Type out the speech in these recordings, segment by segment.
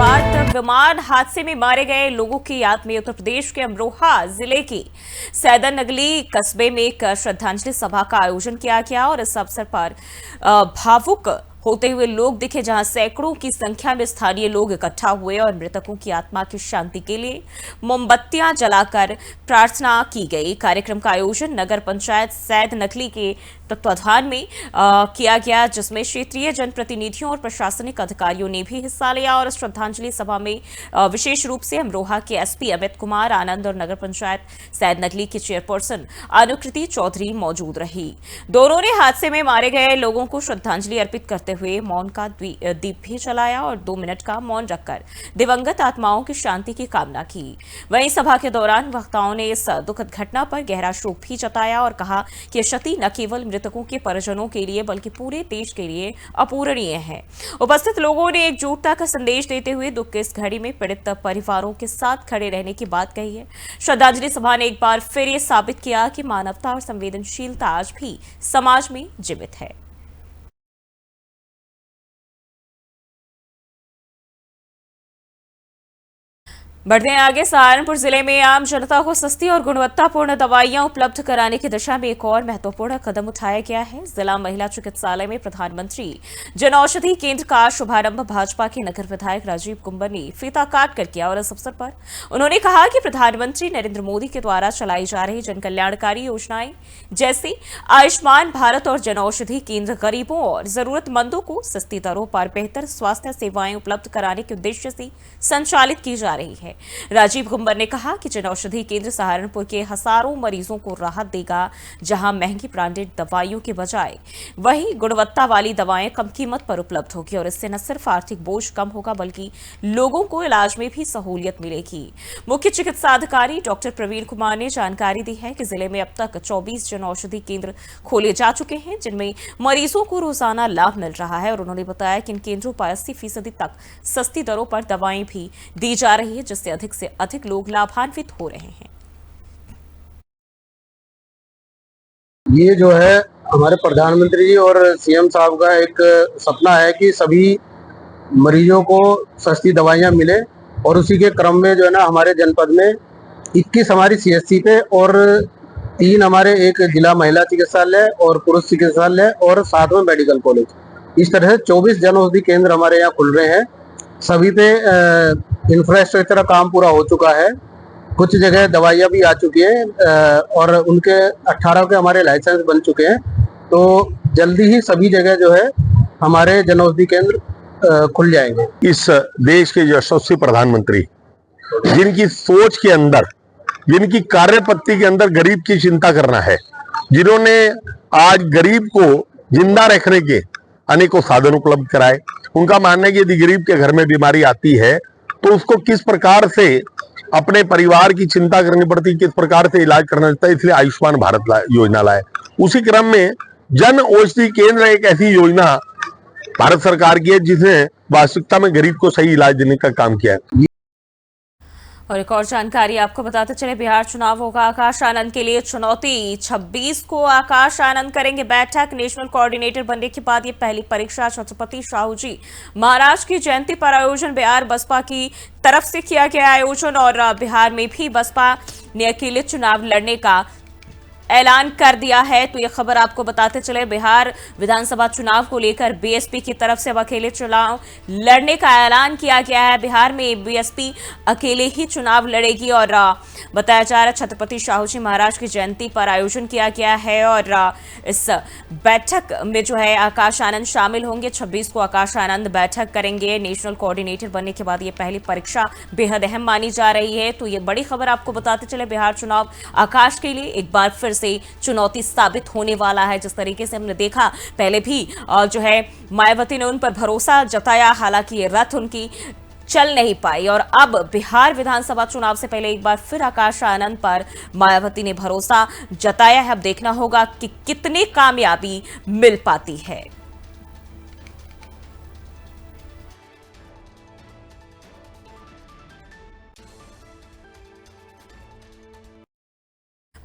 बाद विमान हादसे में मारे गए लोगों की याद में उत्तर प्रदेश के अमरोहा जिले की सैदनगली कस्बे में एक श्रद्धांजलि सभा का आयोजन किया गया और इस अवसर पर भावुक होते हुए लोग दिखे, जहां सैकड़ों की संख्या में स्थानीय लोग इकट्ठा हुए और मृतकों की आत्मा की शांति के लिए मोमबत्तियां जलाकर प्रार्थना की गई। कार्यक्रम का आयोजन नगर पंचायत सैदनगली के तत्वाधान में किया गया, जिसमें क्षेत्रीय जनप्रतिनिधियों और प्रशासनिक अधिकारियों ने भी हिस्सा लिया और श्रद्धांजलि सभा में विशेष रूप से अमरोहा के एसपी अमित कुमार आनंद और नगर पंचायत सैदनगली की चेयरपर्सन अनुकृति चौधरी मौजूद रही। दोनों ने हादसे में मारे गए लोगों को श्रद्धांजलि अर्पित करते हुए मौन का दीप भी जलाया और 2 मिनट का मौन रखकर दिवंगत आत्माओं की शांति की कामना की। वहीं सभा के दौरान वक्ताओं ने इस दुखद घटना पर गहरा शोक भी जताया और कहा कि क्षति न केवल मृतकों के परिजनों के लिए बल्कि पूरे देश के लिए अपूरणीय है। उपस्थित लोगों ने एकजुटता का संदेश देते हुए दुख की इस घड़ी में पीड़ित परिवारों के साथ खड़े रहने की बात कही है। श्रद्धांजलि सभा ने एक बार फिर ये साबित किया कि मानवता और संवेदनशीलता आज भी समाज में जीवित है। बढ़ते हैं आगे। सहारनपुर जिले में आम जनता को सस्ती और गुणवत्तापूर्ण दवाइयां उपलब्ध कराने की दिशा में एक और महत्वपूर्ण कदम उठाया गया है। जिला महिला चिकित्सालय में प्रधानमंत्री जन औषधि केंद्र का शुभारंभ भाजपा के नगर विधायक राजीव कुंबर ने फीता काट कर किया और इस अवसर पर उन्होंने कहा कि प्रधानमंत्री नरेंद्र मोदी के द्वारा चलाई जा रही जन कल्याणकारी योजनाएं जैसे आयुष्मान भारत और जन औषधि केंद्र गरीबों और जरूरतमंदों को सस्ती दरों पर बेहतर स्वास्थ्य सेवाएं उपलब्ध कराने के उद्देश्य से संचालित की जा रही है। राजीव कुंबर ने कहा कि जन औषधि केंद्र सहारनपुर के हजारों मरीजों को राहत देगा, जहां महंगी ब्रांडेड दवाइयों के बजाय वही गुणवत्ता वाली दवाएं कम कीमत पर उपलब्ध होगी और इससे न सिर्फ आर्थिक बोझ कम होगा बल्कि लोगों को इलाज में भी सहूलियत मिलेगी। मुख्य चिकित्सा अधिकारी डॉक्टर प्रवीण कुमार ने जानकारी दी है कि जिले में अब तक 24 जन औषधि केंद्र खोले जा चुके हैं, जिनमें मरीजों को रोजाना लाभ मिल रहा है और उन्होंने बताया कि इन केंद्रों पर 80% तक सस्ती दरों पर दवाएं भी दी जा रही है, जिससे अधिक से अधिक लोग लाभान्वित हो रहे हैं। ये जो है हमारे प्रधानमंत्री जी और सीएम साहब का एक सपना है कि सभी मरीजों को सस्ती दवाइयां मिले और उसी के क्रम में जो है ना हमारे जनपद में 21 हमारी सीएससी पे और 3 हमारे एक जिला महिला चिकित्सालय और पुरुष चिकित्सालय और 7 में मेडिकल कॉलेज, इस तरह से 24 जन औषधि केंद्र हमारे यहाँ खुल रहे हैं। सभी पे इंफ्रास्ट्रक्चर का काम पूरा हो चुका है, कुछ जगह दवाइयाँ भी आ चुकी हैं और उनके 18 के हमारे लाइसेंस बन चुके हैं। तो जल्दी ही सभी जगह जो है हमारे जन औषधि केंद्र खुल जाएंगे। इस देश के यशस्वी प्रधानमंत्री जिनकी सोच के अंदर, जिनकी कार्यपद्धति के अंदर गरीब की चिंता करना है, जिन्होंने आज गरीब को जिंदा रखने के अनेकों साधन उपलब्ध कराए, उनका मानना है कि यदि गरीब के घर में बीमारी आती है तो उसको किस प्रकार से अपने परिवार की चिंता करनी पड़ती, किस प्रकार से इलाज करना पड़ता है, इसलिए आयुष्मान भारत योजना लाए। उसी क्रम में जन औषधि केंद्र एक ऐसी योजना भारत सरकार की है जिसने वास्तविकता में गरीब को सही इलाज देने का काम किया है। और एक और जानकारी आपको बताते चले, बिहार चुनाव होगा आकाश आनंद के लिए चुनौती। 26 को आकाश आनंद करेंगे बैठक। नेशनल कोऑर्डिनेटर बनने के बाद ये पहली परीक्षा छत्रपति शाहू जी महाराज की जयंती पर आयोजन बिहार बसपा की तरफ से किया गया आयोजन और बिहार में भी बसपा ने अकेले चुनाव लड़ने का ऐलान कर दिया है। तो ये खबर आपको बताते चले, बिहार विधानसभा चुनाव को लेकर बीएसपी की तरफ से अब अकेले चुनाव लड़ने का ऐलान किया गया है। बिहार में बीएसपी अकेले ही चुनाव लड़ेगी और बताया जा रहा है छत्रपति शाहू जी महाराज की जयंती पर आयोजन किया गया है और इस बैठक में जो है आकाश आनंद शामिल होंगे। 26 को आकाश आनंद बैठक करेंगे। नेशनल कोऑर्डिनेटर बनने के बाद ये पहली परीक्षा बेहद अहम मानी जा रही है। तो ये बड़ी खबर आपको बताते चले, बिहार चुनाव आकाश के लिए एक बार फिर से चुनौती साबित होने वाला है। जिस तरीके से हमने देखा पहले भी जो है मायावती ने उन पर भरोसा जताया, हालांकि ये रथ उनकी चल नहीं पाई और अब बिहार विधानसभा चुनाव से पहले एक बार फिर आकाश आनंद पर मायावती ने भरोसा जताया है। अब देखना होगा कि कितनी कामयाबी मिल पाती है।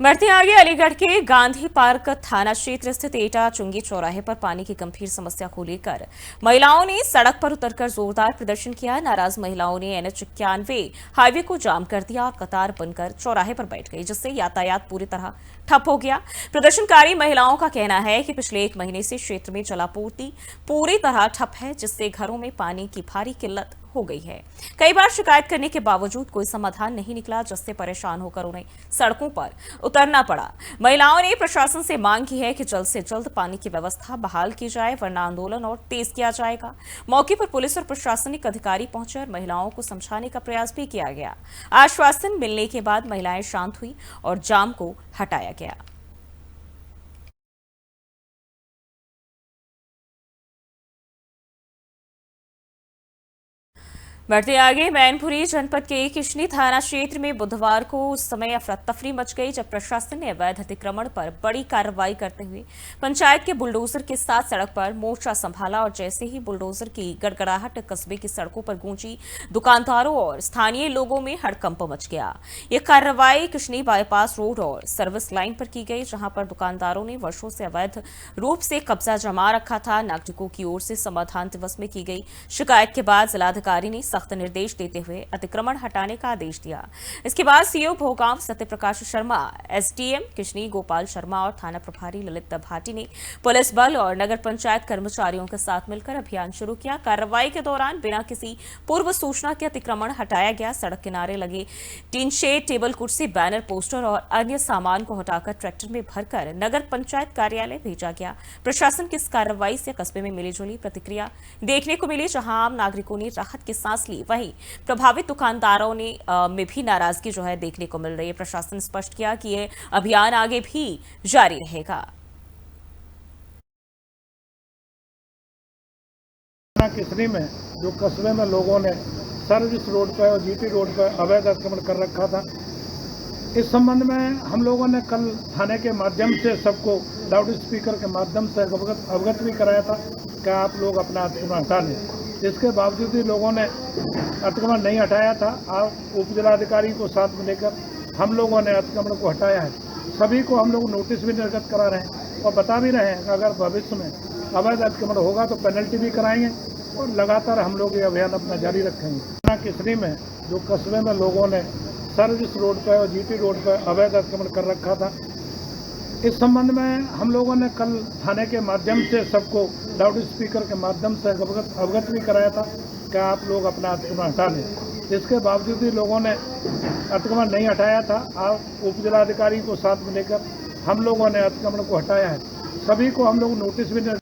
बढ़ते आगे अलीगढ़ के गांधी पार्क थाना क्षेत्र स्थित एटा चुंगी चौराहे पर पानी की गंभीर समस्या को लेकर महिलाओं ने सड़क पर उतरकर जोरदार प्रदर्शन किया। नाराज महिलाओं ने NH 91 हाईवे को जाम कर दिया और कतार बनकर चौराहे पर बैठ गई, जिससे यातायात पूरी तरह ठप हो गया। प्रदर्शनकारी महिलाओं का कहना है कि पिछले 1 महीने से क्षेत्र में जलापूर्ति पूरी तरह ठप है, जिससे घरों में पानी की भारी किल्लत हो गई है। कई बार शिकायत करने के बावजूद कोई समाधान नहीं निकला, जिससे परेशान होकर उन्हें सड़कों पर उतरना पड़ा। महिलाओं ने प्रशासन से मांग की है कि जल्द से जल्द पानी की व्यवस्था बहाल की जाए, वरना आंदोलन और तेज किया जाएगा। मौके पर पुलिस और प्रशासनिक अधिकारी पहुंचे और महिलाओं को समझाने का प्रयास भी किया गया। आश्वासन मिलने के बाद महिलाएं शांत हुई और जाम को हटाया गया। बढ़ते आगे मैनपुरी जनपद के किशनी थाना क्षेत्र में बुधवार को उस समय अफरा तफरी मच गई जब प्रशासन ने अवैध अतिक्रमण पर बड़ी कार्रवाई करते हुए पंचायत के बुलडोजर के साथ सड़क पर मोर्चा संभाला और जैसे ही बुलडोजर की गड़गड़ाहट कस्बे की सड़कों पर गूंजी, दुकानदारों और स्थानीय लोगों में हड़कंप मच गया। यह कार्रवाई किशनी बाईपास रोड और सर्विस लाइन पर की गई, जहां पर दुकानदारों ने वर्षों से अवैध रूप से कब्जा जमा रखा था। नागरिकों की ओर से समाधान दिवस में की गई शिकायत के बाद जिलाधिकारी ने सख्त निर्देश देते हुए अतिक्रमण हटाने का आदेश दिया। इसके बाद सीओ भोगांव सत्यप्रकाश शर्मा, एसडीएम किशनी गोपाल शर्मा और थाना प्रभारी ललित भाटी ने पुलिस बल और नगर पंचायत कर्मचारियों के साथ मिलकर अभियान शुरू किया। कार्रवाई के दौरान बिना किसी पूर्व सूचना के अतिक्रमण हटाया गया। सड़क किनारे लगे टीन शेड, टेबल कुर्सी, बैनर, पोस्टर और अन्य सामान को हटाकर ट्रैक्टर में भरकर नगर पंचायत कार्यालय भेजा गया। प्रशासन की इस कार्रवाई से कस्बे में मिलीजुली प्रतिक्रिया देखने को मिली, जहां आम नागरिकों ने राहत की सांस ली, वहीं प्रभावित दुकानदारों ने में भी नाराजगी जो है देखने को मिल रही है। प्रशासन स्पष्ट किया कि यह अभियान आगे भी जारी रहेगा। किशनी में जो कस्बे में लोगों ने सर्विस रोड पर और जीटी रोड पर अवैध अतिक्रमण कर रखा था, इस संबंध में हम लोगों ने कल थाने के माध्यम से सबको लाउड स्पीकर के माध्यम से अवगत भी कराया था कि आप लोग अपना अतिक्रमण हटा लें। इसके बावजूद भी लोगों ने अतिक्रमण नहीं हटाया था। आप उप जिलाधिकारी को साथ में लेकर हम लोगों ने अतिक्रमण को हटाया है। सभी को हम लोग नोटिस भी निर्गत करा रहे हैं और बता भी रहे हैं कि अगर भविष्य में अवैध अतिक्रमण होगा तो पेनल्टी भी कराएंगे और लगातार हम लोग ये अभियान अपना जारी रखेंगे। किशनी में जो कस्बे में लोगों ने सर्विस रोड पर और जीटी रोड पर अवैध अतिक्रमण कर रखा था, इस संबंध में हम लोगों ने कल थाने के माध्यम से सबको लाउड स्पीकर के माध्यम से अवगत भी कराया था कि आप लोग अपना अतिक्रमण हटा लें। इसके बावजूद भी लोगों ने अतिक्रमण नहीं हटाया था। आप उप जिलाधिकारी को साथ में लेकर हम लोगों ने अतिक्रमण को हटाया है। सभी को हम लोग नोटिस भी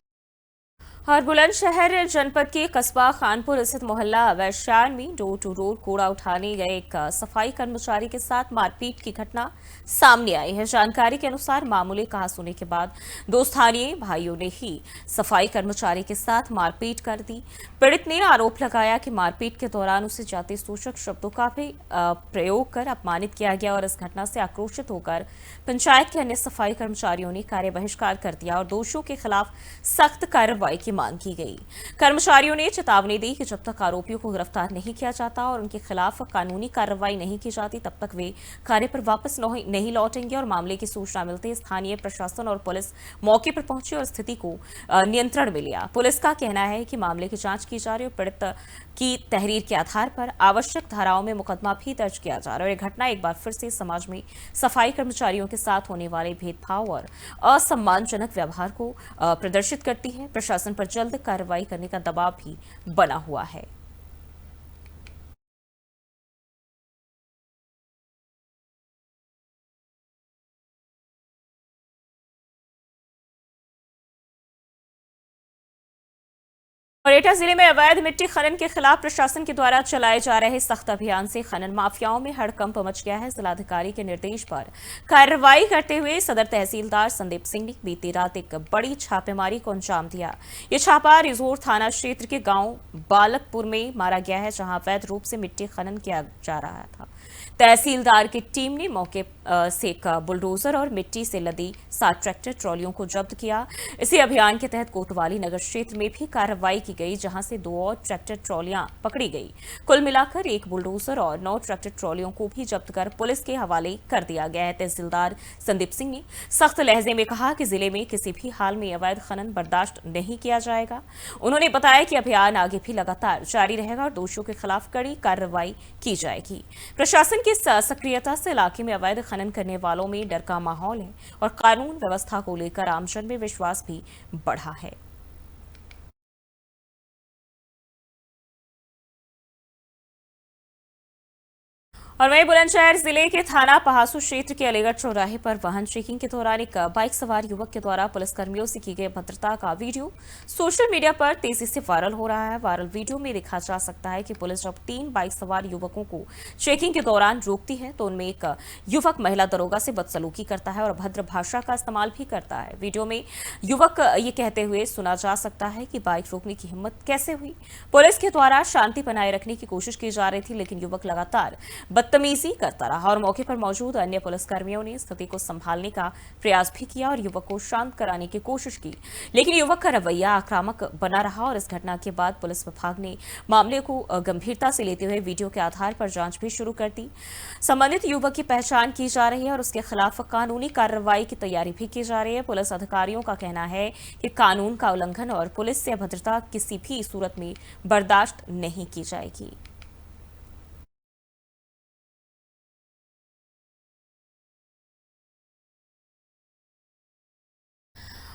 और बुलंदशहर जनपद के कस्बा खानपुर स्थित मोहल्ला वैश्यान में डोर टू डोर कूड़ा उठाने गए एक सफाई कर्मचारी के साथ मारपीट की घटना सामने आई है। जानकारी के अनुसार मामूली कहासुनी के बाद दो स्थानीय भाइयों ने ही सफाई कर्मचारी के साथ मारपीट कर दी। पीड़ित ने आरोप लगाया कि मारपीट के दौरान उसे जाति सूचक शब्दों का भी प्रयोग कर अपमानित किया गया और इस घटना से आक्रोशित होकर पंचायत के अन्य सफाई कर्मचारियों ने कार्य बहिष्कार कर दिया और दोषियों के खिलाफ सख्त कार्रवाई की मांग की गई। कर्मचारियों ने चेतावनी दी कि जब तक आरोपियों को गिरफ्तार नहीं किया जाता और उनके खिलाफ कानूनी कार्रवाई नहीं की जाती, तब तक वे कार्य पर वापस नहीं लौटेंगे। और मामले की सूचना मिलते ही स्थानीय प्रशासन और पुलिस मौके पर पहुंची और स्थिति को नियंत्रण में लिया। पुलिस का कहना है कि मामले की जांच की जा रही है और पीड़ित की तहरीर के आधार पर आवश्यक धाराओं में मुकदमा भी दर्ज किया जा रहा है। और यह घटना एक बार फिर से समाज में सफाई कर्मचारियों के साथ होने वाले भेदभाव और असम्मानजनक व्यवहार को प्रदर्शित करती है। प्रशासन पर जल्द कार्रवाई करने का दबाव भी बना हुआ है। एटा जिले में अवैध मिट्टी खनन के खिलाफ प्रशासन के द्वारा चलाए जा रहे सख्त अभियान से खनन माफियाओं में हड़कंप मच गया है। जिलाधिकारी के निर्देश पर कार्रवाई करते हुए सदर तहसीलदार संदीप सिंह ने बीती रात एक बड़ी छापेमारी को अंजाम दिया। ये छापा रिजोर थाना क्षेत्र के गांव बालकपुर में मारा गया है, जहां अवैध रूप से मिट्टी खनन किया जा रहा था। तहसीलदार की टीम ने मौके से एक बुलडोजर और मिट्टी से लदी 7 ट्रैक्टर ट्रॉलियों को जब्त किया। इसी अभियान के तहत कोतवाली नगर क्षेत्र में भी कार्रवाई की गई, जहां से 2 और ट्रैक्टर ट्रॉलियां पकड़ी गई। कुल मिलाकर 1 बुलडोजर और 9 ट्रैक्टर ट्रॉलियों को भी जब्त कर पुलिस के हवाले कर दिया गया है। तहसीलदार संदीप सिंह ने सख्त लहजे में कहा कि जिले में किसी भी हाल में अवैध खनन बर्दाश्त नहीं किया जाएगा। उन्होंने बताया कि अभियान आगे भी लगातार जारी रहेगा और दोषियों के खिलाफ कड़ी कार्रवाई की जाएगी। प्रशासन की सक्रियता से इलाके में अवैध खनन करने वालों में डर का माहौल है और कानून व्यवस्था को लेकर आमजन में विश्वास भी बढ़ा है। और वहीं बुलंदशहर जिले के थाना पहासू क्षेत्र के अलीगढ़ चौराहे पर वाहन चेकिंग के दौरान एक बाइक सवार युवक के द्वारा पुलिसकर्मियों से की गई भद्रता का वीडियो सोशल मीडिया पर तेजी से वायरल हो रहा है। वायरल वीडियो में देखा जा सकता है कि पुलिस जब 3 बाइक सवार युवकों को चेकिंग के दौरान रोकती है तो उनमें एक युवक महिला दरोगा से बदसलूकी करता है और अभद्र भाषा का इस्तेमाल भी करता है। वीडियो में युवक ये कहते हुए सुना जा सकता है कि बाइक रोकने की हिम्मत कैसे हुई। पुलिस के द्वारा शांति बनाए रखने की कोशिश की जा रही थी, लेकिन युवक लगातार बदतमीजी करता रहा और मौके पर मौजूद अन्य पुलिसकर्मियों ने स्थिति को संभालने का प्रयास भी किया और युवक को शांत कराने की कोशिश की, लेकिन युवक का रवैया आक्रामक बना रहा और इस घटना के बाद पुलिस विभाग ने मामले को गंभीरता से लेते हुए वीडियो के आधार पर जांच भी शुरू कर दी। संबंधित युवक की पहचान की जा रही है और उसके खिलाफ कानूनी कार्रवाई की तैयारी भी की जा रही है। पुलिस अधिकारियों का कहना है कि कानून का उल्लंघन और पुलिस से अभद्रता किसी भी सूरत में बर्दाश्त नहीं की जाएगी।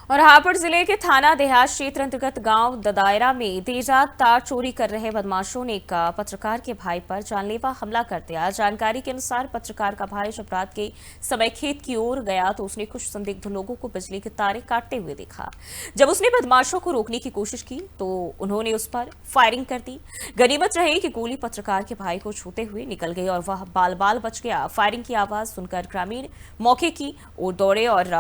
और हापुड़ जिले के थाना देहात क्षेत्र अंतर्गत गांव ददायरा में देर रात तार चोरी कर रहे बदमाशों ने एक पत्रकार के भाई पर जानलेवा हमला कर दिया। जानकारी के अनुसार पत्रकार का भाई जब रात के समय खेत की ओर गया तो उसने कुछ संदिग्ध लोगों को बिजली के तारे काटते हुए देखा। जब उसने बदमाशों को रोकने की कोशिश की तो उन्होंने उस पर फायरिंग कर दी। गनीमत रही कि गोली पत्रकार के भाई को छूते हुए निकल गई और वह बाल बाल बच गया। फायरिंग की आवाज सुनकर ग्रामीण मौके की ओर दौड़े और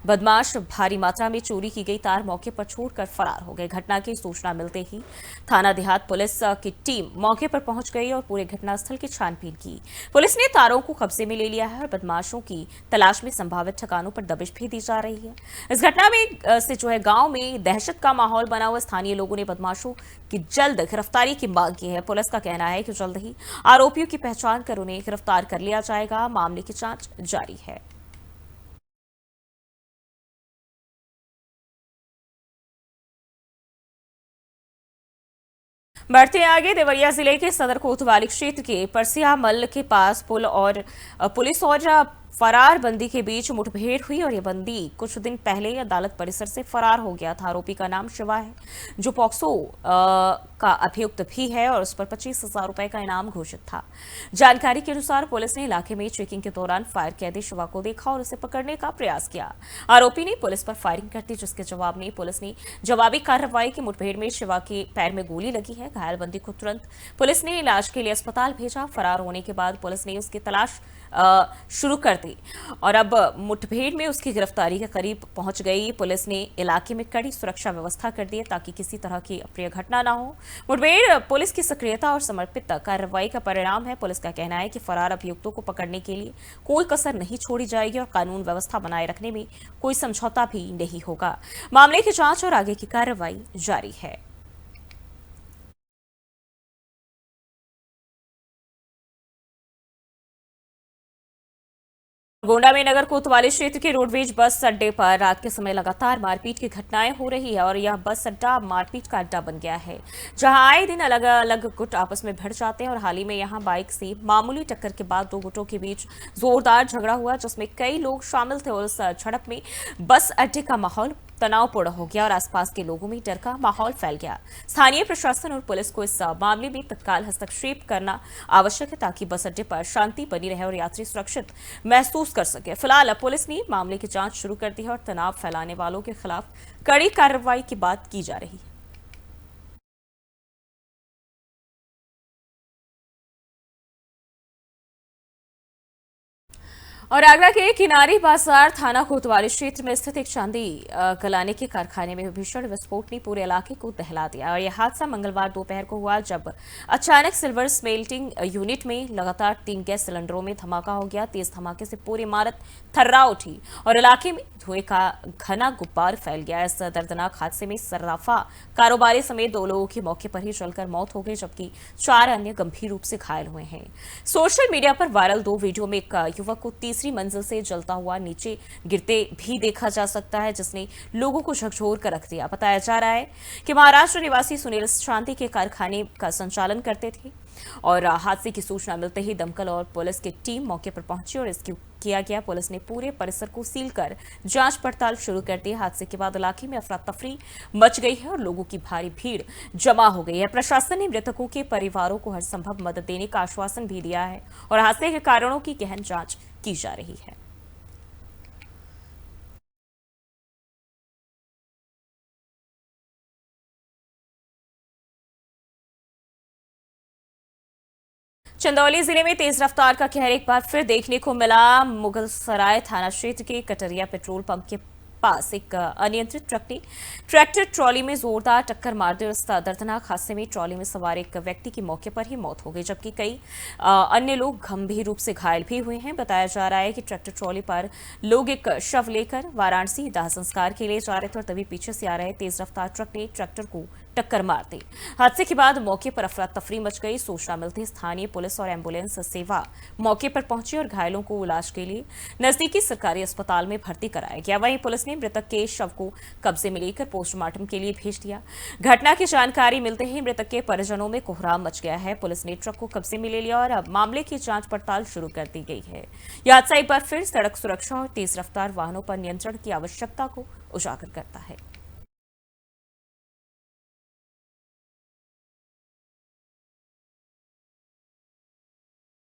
बदमाश भारी मात्रा में चोरी की गई तार मौके पर छोड़कर फरार हो गए। घटना की सूचना मिलते ही थाना देहात पुलिस की टीम मौके पर पहुंच गई और पूरे घटनास्थल की छानबीन की। पुलिस ने तारों को कब्जे में ले लिया है और बदमाशों की तलाश में संभावित ठिकानों पर दबिश भी दी जा रही है। इस घटना में से गांव में दहशत का माहौल बना हुआ। स्थानीय लोगों ने बदमाशों की जल्द गिरफ्तारी की मांग की है। पुलिस का कहना है कि जल्द ही आरोपियों की पहचान कर उन्हें गिरफ्तार कर लिया जाएगा। मामले की जांच जारी है। बढ़ते आगे, देवरिया जिले के सदर कोतवाली क्षेत्र के परसिया मल के पास पुलिस और फरार बंदी के बीच मुठभेड़ हुई और यह बंदी कुछ दिन पहले अदालत परिसर से फरार हो गया था। आरोपी का नाम शिवा है, जो पॉक्सो का अभियुक्त भी है और उस पर 25,000 रुपए का इनाम घोषित था। जानकारी के अनुसार पुलिस ने इलाके में चेकिंग के दौरान फायर कैदी शिवा को देखा और उसे पकड़ने का प्रयास किया। आरोपी ने पुलिस पर फायरिंग कर दी, जिसके जवाब में पुलिस ने जवाबी कार्रवाई की। मुठभेड़ में शिवा के पैर में गोली लगी है। घायल बंदी को तुरंत पुलिस ने इलाज के लिए अस्पताल भेजा। फरार होने के बाद पुलिस ने उसकी तलाश शुरू कर दी और अब मुठभेड़ में उसकी गिरफ्तारी के करीब पहुंच गई। पुलिस ने इलाके में कड़ी सुरक्षा व्यवस्था कर दी है ताकि किसी तरह की अप्रिय घटना ना हो। मुठभेड़ पुलिस की सक्रियता और समर्पित कार्रवाई का परिणाम है। पुलिस का कहना है कि फरार अभियुक्तों को पकड़ने के लिए कोई कसर नहीं छोड़ी जाएगी और कानून व्यवस्था बनाए रखने में कोई समझौता भी नहीं होगा। मामले की जांच और आगे की कार्रवाई जारी है। गोंडा में नगर कोतवाली क्षेत्र के रोडवेज बस अड्डे पर रात के समय लगातार मारपीट की घटनाएं हो रही है और यह बस अड्डा मारपीट का अड्डा बन गया है, जहां आए दिन अलग अलग गुट आपस में भिड़ जाते हैं। और हाल ही में यहां बाइक से मामूली टक्कर के बाद 2 गुटों के बीच जोरदार झगड़ा हुआ, जिसमें कई लोग शामिल थे और उस झड़प में बस अड्डे का माहौल तनावपूर्ण हो गया और आसपास के लोगों में डर का माहौल फैल गया। स्थानीय प्रशासन और पुलिस को इस मामले में तत्काल हस्तक्षेप करना आवश्यक है ताकि बस अड्डे पर शांति बनी रहे और यात्री सुरक्षित महसूस कर सके। फिलहाल पुलिस ने मामले की जांच शुरू कर दी है और तनाव फैलाने वालों के खिलाफ कड़ी कार्रवाई की बात की जा रही है। और आगरा के किनारी बाजार थाना कोतवाली क्षेत्र में स्थित एक चांदी गलाने के कारखाने में भीषण विस्फोट ने पूरे इलाके को दहला दिया और यह हादसा मंगलवार दोपहर को हुआ जब अचानक सिल्वर स्मेल्टिंग यूनिट में लगातार 3 गैस सिलेंडरों में धमाका हो गया। तेज धमाके से पूरी इमारत थर्रा उठी और इलाके में धुएं का घना गुब्बार फैल गया। इस दर्दनाक हादसे में सर्राफा कारोबारी समेत 2 लोगों की मौके पर ही जलकर मौत हो गई, जबकि 4 अन्य गंभीर रूप से घायल हुए हैं। सोशल मीडिया पर वायरल 2 वीडियो में एक युवक को तीसरी मंजिल से जलता हुआ नीचे गिरते भी देखा जा सकता है, जिसने लोगों को झकझोर कर रख दिया। बताया जा रहा है कि महाराष्ट्र निवासी सुनील चांदी के कारखाने का संचालन करते थे और हादसे की सूचना मिलते ही दमकल और पुलिस की टीम मौके पर पहुंची और रेस्क्यू किया गया। पुलिस ने पूरे परिसर को सील कर जांच पड़ताल शुरू कर दी। हादसे के बाद इलाके में अफरा तफरी मच गई है और लोगों की भारी भीड़ जमा हो गई है। प्रशासन ने मृतकों के परिवारों को हर संभव मदद देने का आश्वासन भी दिया है और हादसे के कारणों की गहन जांच की जा रही है। चंदौली जिले में तेज रफ्तार का कहर एक बार फिर देखने को मिला। मुगलसराय थाना क्षेत्र के कटरिया पेट्रोल पंप के पास एक अनियंत्रित ट्रक ने ट्रैक्टर ट्रॉली में जोरदार टक्कर मार दी और इस दर्दनाक हादसे में ट्रॉली में सवार एक व्यक्ति की मौके पर ही मौत हो गई, जबकि कई अन्य लोग गंभीर रूप से घायल भी हुए हैं। बताया जा रहा है कि ट्रैक्टर ट्रॉली पर लोग एक शव लेकर वाराणसी दाह संस्कार के लिए जा रहे थे और तभी पीछे से आ रहे तेज रफ्तार ट्रक ने ट्रैक्टर को टक्कर मार दी। हादसे के बाद मौके पर अफरा तफरी मच गई। सूचना मिलते ही स्थानीय पुलिस और एम्बुलेंस सेवा मौके पर पहुंची और घायलों को इलाज के लिए नजदीकी सरकारी अस्पताल में भर्ती कराया गया। वहीं पुलिस ने मृतक के शव को कब्जे में लेकर पोस्टमार्टम के लिए भेज दिया। घटना की जानकारी मिलते ही मृतक के परिजनों में कोहराम मच गया है। पुलिस ने ट्रक को कब्जे में ले लिया और अब मामले की जांच पड़ताल शुरू कर दी गई है। यह हादसा एक बार फिर सड़क सुरक्षा और तेज रफ्तार वाहनों पर नियंत्रण की आवश्यकता को उजागर करता है।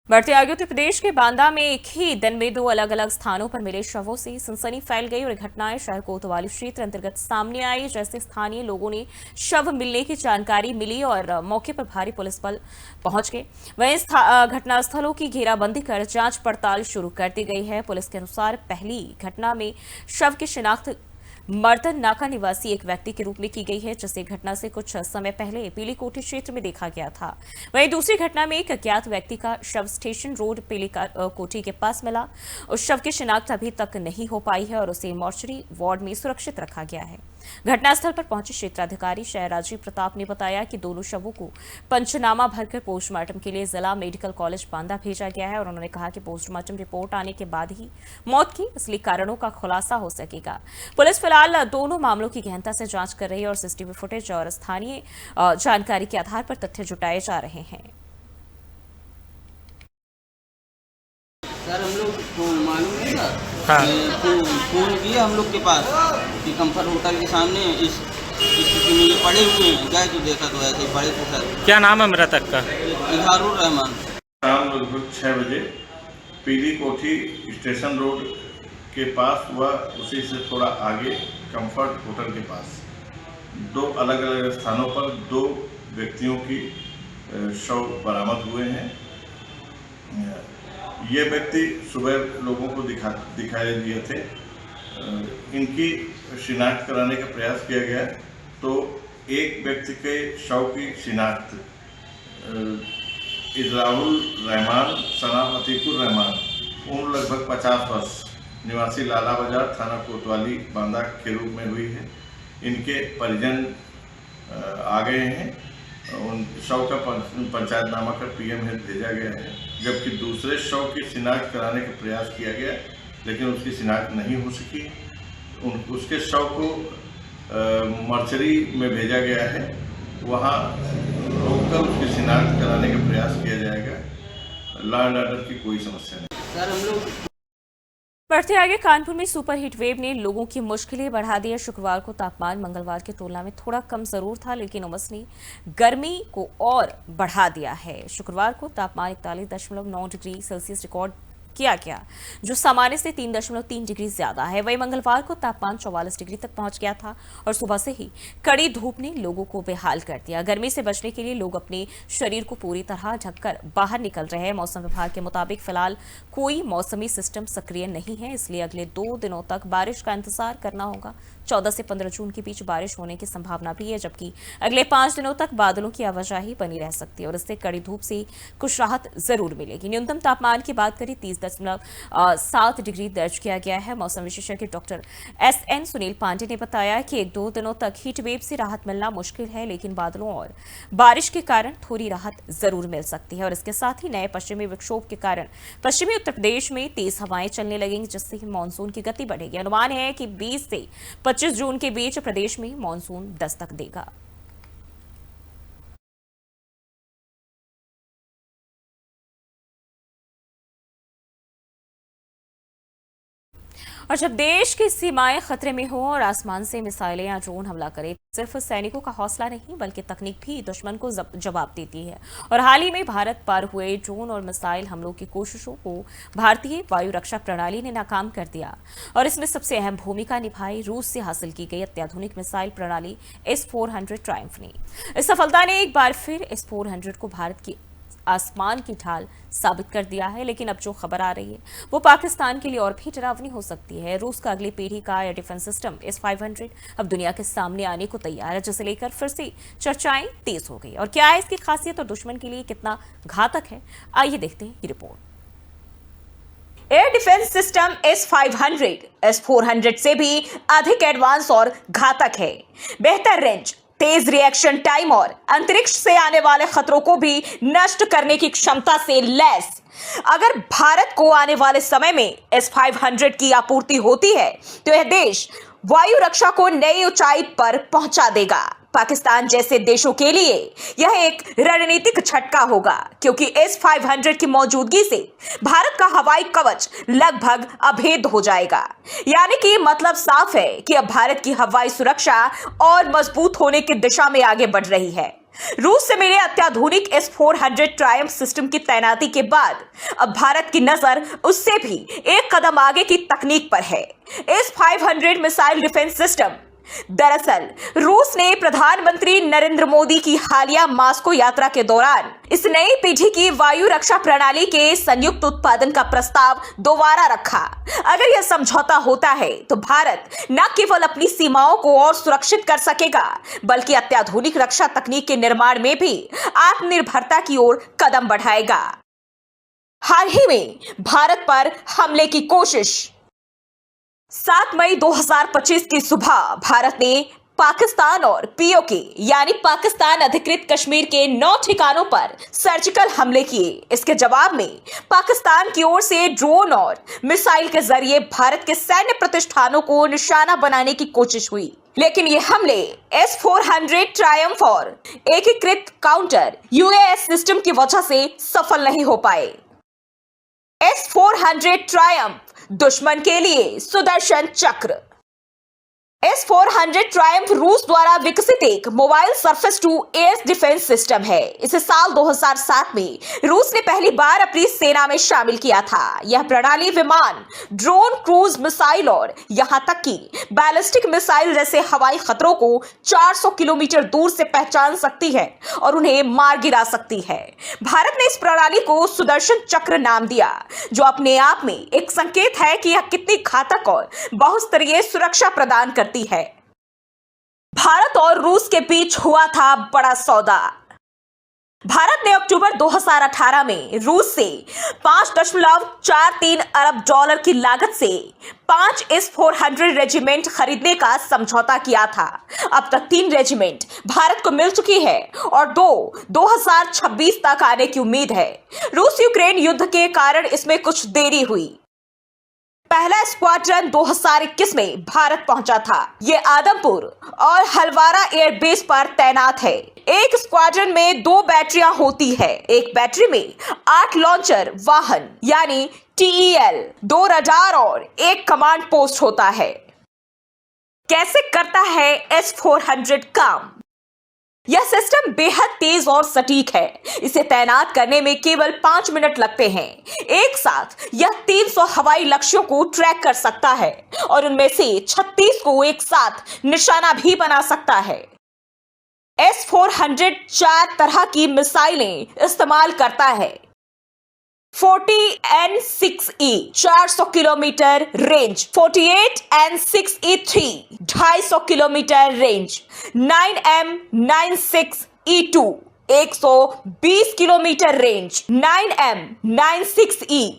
बढ़ते आगे उत्तर प्रदेश के बांदा में एक ही दिन में 2 अलग अलग स्थानों पर मिले शवों से सनसनी फैल गई और घटनाएं शहर कोतवाली क्षेत्र अंतर्गत सामने आई। जैसे स्थानीय लोगों ने शव मिलने की जानकारी मिली और मौके पर भारी पुलिस बल पहुंच गए। वहीं घटनास्थलों की घेराबंदी कर जांच पड़ताल शुरू कर दी गई है। पुलिस के अनुसार पहली घटना में शव की शिनाख्त मर्दन नाका निवासी एक व्यक्ति के रूप में की गई है, जिसे घटना से कुछ समय पहले पीली कोठी क्षेत्र में देखा गया था। वहीं दूसरी घटना में एक अज्ञात व्यक्ति का शव स्टेशन रोड पीली कोठी के पास मिला। उस शव की शिनाख्त अभी तक नहीं हो पाई है और उसे मॉर्चरी वार्ड में सुरक्षित रखा गया है। घटनास्थल पर पहुंचे क्षेत्राधिकारी शहर राजीव प्रताप ने बताया कि दोनों शवों को पंचनामा भरकर पोस्टमार्टम के लिए जिला मेडिकल कॉलेज बांदा भेजा गया है और उन्होंने कहा कि पोस्टमार्टम रिपोर्ट आने के बाद ही मौत की असली कारणों का खुलासा हो सकेगा। पुलिस फिलहाल दोनों मामलों की गहनता से जांच कर रही है और सीसीटीवी फुटेज और स्थानीय जानकारी के आधार पर तथ्य जुटाए जा रहे हैं। सर हम लोग को मालूम नहीं था, फोन किया हम लोग के पास कि कंफर्ट होटल के सामने इस स्थिति में ये पड़े हुए हैं। गए तो देखा तो ऐसे पड़े थे सर। क्या नाम है मृतक का? इजहारुर रहमान। शाम लगभग 6 बजे पीली कोठी स्टेशन रोड के पास हुआ, उसी से थोड़ा आगे कंफर्ट होटल के पास 2 अलग अलग स्थानों पर 2 व्यक्तियों की शव बरामद हुए हैं। ये व्यक्ति सुबह लोगों को दिखाई दिए थे। इनकी शिनाख्त कराने का प्रयास किया गया तो एक व्यक्ति के शव की शिनाख्त इजराउल रहमान सनाम अतीकुर रहमान उम्र लगभग 50 वर्ष निवासी लाला बाजार थाना कोतवाली बांदा के रूप में हुई है। इनके परिजन आ गए हैं। उन शव का पंचायतनामा कर पीएम हेल्थ भेजा गया है, जबकि दूसरे शव की शिनाख्त कराने का प्रयास किया गया लेकिन उसकी शिनाख्त नहीं हो सकी। उसके शव को मर्चरी में भेजा गया है, वहाँ रोककर उसकी शिनाख्त कराने का प्रयास किया जाएगा। लॉ एंड ऑर्डर की कोई समस्या नहीं। सर हम लोग बढ़ते आगे कानपुर में सुपर हीट वेव ने लोगों की मुश्किलें बढ़ा दी है। शुक्रवार को तापमान मंगलवार की तुलना में थोड़ा कम जरूर था, लेकिन उमस ने गर्मी को और बढ़ा दिया है। शुक्रवार को तापमान 41.9 डिग्री सेल्सियस रिकॉर्ड किया गया, जो सामान्य से 3.3 डिग्री ज्यादा है। वहीं मंगलवार को तापमान 44 डिग्री तक पहुंच गया था और सुबह से ही कड़ी धूप ने लोगों को बेहाल कर दिया। गर्मी से बचने के लिए लोग अपने शरीर को पूरी तरह ढककर बाहर निकल रहे हैं। मौसम विभाग के मुताबिक फिलहाल कोई मौसमी सिस्टम सक्रिय नहीं है, इसलिए अगले 2 दिनों तक बारिश का इंतजार करना होगा। 14 से 15 जून के बीच बारिश होने की संभावना भी है, जबकि अगले 5 दिनों तक बादलों की आवाजाही बनी रह सकती है और इससे कड़ी धूप से कुछ राहत जरूर मिलेगी। न्यूनतम तापमान की बात करें 30.7 डिग्री दर्ज किया गया है। मौसम विशेषज्ञ डॉक्टर SN सुनील पांडे ने बताया कि 1-2 दिनों तक हीट वेव से राहत मिलना मुश्किल है, लेकिन बादलों और बारिश के कारण थोड़ी राहत जरूर मिल सकती है और इसके साथ ही नए पश्चिमी विक्षोभ के कारण पश्चिमी उत्तर प्रदेश में तेज हवाएं चलने लगेंगी, जिससे मानसून की गति बढ़ेगी। अनुमान है कि 20 से 25 जून के बीच प्रदेश में मानसून दस्तक देगा। और जब देश की सीमाएं खतरे में हो और आसमान से मिसाइलें या ड्रोन हमला करे, सिर्फ सैनिकों का हौसला नहीं बल्कि तकनीक भी दुश्मन को जवाब देती है। और हाल ही में भारत पर हुए ड्रोन और मिसाइल हमलों की कोशिशों को भारतीय वायु रक्षा प्रणाली ने नाकाम कर दिया और इसमें सबसे अहम भूमिका निभाई रूस से हासिल की गई अत्याधुनिक मिसाइल प्रणाली S-400 ट्रायम्फ ने। इस सफलता ने एक बार फिर S-400 को भारत की आसमान की ढाल साबित कर दिया है। लेकिन अब जो खबर आ रही है वो पाकिस्तान के लिए और भी डरावनी हो सकती है। रूस का अगली पीढ़ी का एयर डिफेंस सिस्टम S-500 अब दुनिया के सामने आने को तैयार है, जिसे लेकर फिर से चर्चाएं तेज हो गई। और क्या है इसकी खासियत और दुश्मन के लिए कितना घातक है, आइए देखते हैं ये report. Air defence system S-500 S-400 से भी अधिक एडवांस और घातक है। बेहतर रेंज, तेज रिएक्शन टाइम और अंतरिक्ष से आने वाले खतरों को भी नष्ट करने की क्षमता से लैस। अगर भारत को आने वाले समय में S-500 की आपूर्ति होती है तो यह देश वायु रक्षा को नई ऊंचाई पर पहुंचा देगा। पाकिस्तान जैसे देशों के लिए यह एक रणनीतिक झटका होगा, क्योंकि S-500 की मौजूदगी से भारत का हवाई कवच लगभग अभेद्य हो जाएगा। यानी कि मतलब साफ है कि अब भारत की हवाई सुरक्षा और मजबूत होने की दिशा में आगे बढ़ रही है। रूस से मिले अत्याधुनिक S-400 ट्रायम्फ सिस्टम की तैनाती के बाद अब भारत की नजर उससे भी एक कदम आगे की तकनीक पर है। S-500 मिसाइल डिफेंस सिस्टम दरअसल रूस ने प्रधानमंत्री नरेंद्र मोदी की हालिया मास्को यात्रा के दौरान इस नई पीढ़ी की वायु रक्षा प्रणाली के संयुक्त उत्पादन का प्रस्ताव दोबारा रखा। अगर यह समझौता होता है तो भारत न केवल अपनी सीमाओं को और सुरक्षित कर सकेगा, बल्कि अत्याधुनिक रक्षा तकनीक के निर्माण में भी आत्मनिर्भरता की ओर कदम बढ़ाएगा। हाल ही में भारत पर हमले की कोशिश। 7 मई 2025 की सुबह भारत ने पाकिस्तान और POK यानी पाकिस्तान अधिकृत कश्मीर के 9 ठिकानों पर सर्जिकल हमले किए। इसके जवाब में पाकिस्तान की ओर से ड्रोन और मिसाइल के जरिए भारत के सैन्य प्रतिष्ठानों को निशाना बनाने की कोशिश हुई, लेकिन ये हमले S-400 ट्रायम्फ और एकीकृत काउंटर UAS सिस्टम की वजह से सफल नहीं हो पाए। S-400 ट्रायम्फ दुश्मन के लिए सुदर्शन चक्र। S-400 ट्रायम्फ रूस द्वारा विकसित एक mobile surface to air defence system है। इसे साल 2007 में रूस ने पहली बार अपनी सेना में शामिल किया था। यह प्रणाली विमान, ड्रोन, क्रूज मिसाइल और यहां तक कि बैलिस्टिक मिसाइल जैसे हवाई खतरों को 400 किलोमीटर दूर से पहचान सकती है और उन्हें मार गिरा सकती है। भारत ने इस प्रणाली को सुदर्शन चक्र नाम दिया, जो अपने आप में एक संकेत है कि यह कितनी घातक और बहुस्तरीय सुरक्षा प्रदान करती है। भारत और रूस के बीच हुआ था बड़ा सौदा। भारत ने अक्टूबर 2018 में रूस से $5.43 अरब की लागत से 5 S-400 रेजिमेंट खरीदने का समझौता किया था। अब तक 3 रेजिमेंट भारत को मिल चुकी है और 2026 तक आने की उम्मीद है। रूस यूक्रेन युद्ध के कारण इसमें कुछ देरी हुई। पहला स्क्वाड्रन 2021 में भारत पहुंचा था। ये आदमपुर और हलवारा एयरबेस पर तैनात है। एक स्क्वाड्रन में 2 बैटरियां होती है। एक बैटरी में 8 लॉन्चर वाहन यानी TEL, 2 रडार और 1 कमांड पोस्ट होता है। कैसे करता है S-400 काम? यह सिस्टम बेहद तेज और सटीक है। इसे तैनात करने में केवल 5 मिनट लगते हैं। एक साथ यह 300 हवाई लक्ष्यों को ट्रैक कर सकता है और उनमें से 36 को एक साथ निशाना भी बना सकता है। S-400 4 तरह की मिसाइलें इस्तेमाल करता है। 40N6E 400 kilometre range, 48N6E3 250 kilometre range, 9M96E2 120 kilometre range, 9M96E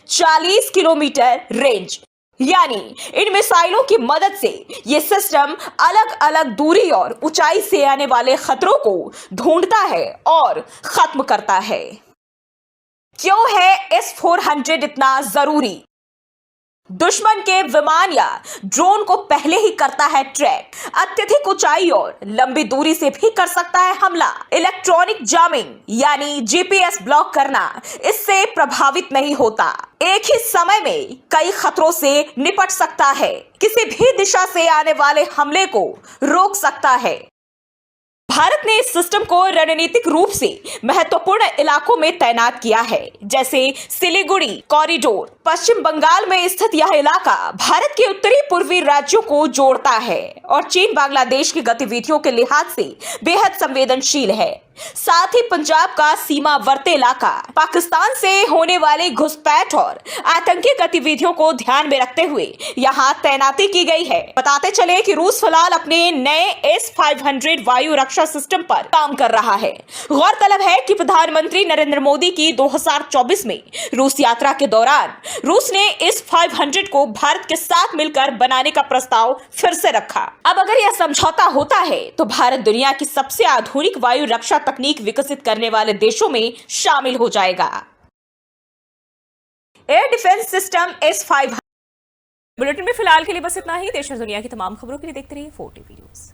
40 kilometre range. यानी इन मिसाइलों की मदद से ये सिस्टम अलग अलग दूरी और ऊंचाई से आने वाले खतरों को ढूंढता है और खत्म करता है। क्यों है S-400 इतना जरूरी? दुश्मन के विमान या ड्रोन को पहले ही करता है ट्रैक, अत्यधिक ऊंचाई और लंबी दूरी से भी कर सकता है हमला। इलेक्ट्रॉनिक जामिंग यानी GPS ब्लॉक करना इससे प्रभावित नहीं होता। एक ही समय में कई खतरों से निपट सकता है, किसी भी दिशा से आने वाले हमले को रोक सकता है। भारत ने इस सिस्टम को रणनीतिक रूप से महत्वपूर्ण इलाकों में तैनात किया है, जैसे सिलीगुड़ी कॉरिडोर। पश्चिम बंगाल में स्थित यह इलाका भारत के उत्तरी पूर्वी राज्यों को जोड़ता है और चीन बांग्लादेश की गतिविधियों के लिहाज से बेहद संवेदनशील है। साथ ही पंजाब का सीमावर्ती इलाका पाकिस्तान से होने वाली घुसपैठ और आतंकी गतिविधियों को ध्यान में रखते हुए यहाँ तैनाती की गई है। बताते चले कि रूस फिलहाल अपने नए S-500 वायु रक्षा सिस्टम पर काम कर रहा है। गौरतलब है कि प्रधानमंत्री नरेंद्र मोदी की 2024 में रूस यात्रा के दौरान रूस ने इस 500 को भारत के साथ मिलकर बनाने का प्रस्ताव फिर से रखा। अब अगर यह समझौता होता है तो भारत दुनिया की सबसे आधुनिक वायु रक्षा तकनीक विकसित करने वाले देशों में शामिल हो जाएगा। Air defence system S-500। Bulletin में फिलहाल के लिए बस इतना ही। देश और दुनिया की तमाम खबरों के लिए देखते रहिए 4TV न्यूज़।